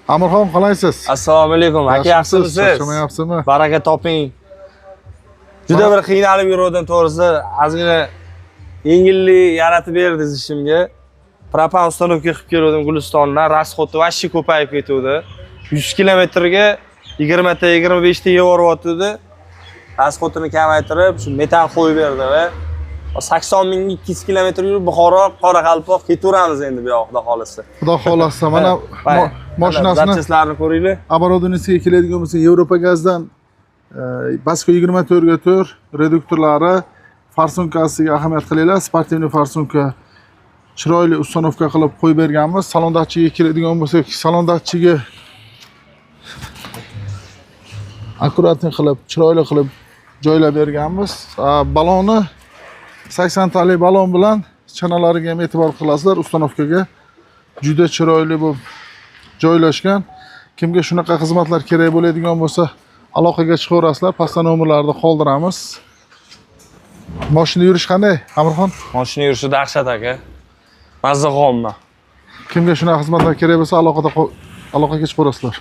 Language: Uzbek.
Amirxon, qalaysiz? Assalomu alaykum. Aka, yaxshimisiz? Charchamayapsizmi? Baraka toping. Juda bir qiynalib yurdim to'g'risi. Ozgina yengillik yaratib berdingiz ishimga. Propan ustanovka qilib keldim Gulistondan. Rasxoti vashchi ko'payib ketdi. 100 kilometrga 20 ta 25 ta yuboryapti. Rasxotini kamaytirib, shu metan qo'yib berdi va 80 ming 200 kilometr yurib Buxoro, Qoraqalpoq ketaveramiz endi bu yoqda xolisi. Xudo xolasa, mana mashinasini zapchastlarini ko'ringlar. оборудованиesiga keladigan bo'lsa, Yevropa gazdan Basko 24/4 reduktorlari, farsunkasiga ahamiyat qilinglar. Sportivniy farsunka chiroyli ustanovka qilib qo'yib berganmiz. Salon datchigiga keladigan bo'lsak, salon datchigi akkuratni qilib, chiroyli qilib joylab berganmiz. Balonni 80 talik balon bilan chanalariga ham e'tibor qilasizlar. Ustanovkaga juda chiroyli bo'lib joylashgan. Kimga shunaqa xizmatlar kerak bo'ladigan bo'lsa, aloqaga chiqaverasizlar. Pastda nomerlarni qoldiramiz. Mashina yurish qanday, Amirxon? Mashina yurishi dahshat aka. Mazza qolma. Kimga shunaqa xizmatlar kerak bo'lsa, aloqaga chiqaverasizlar.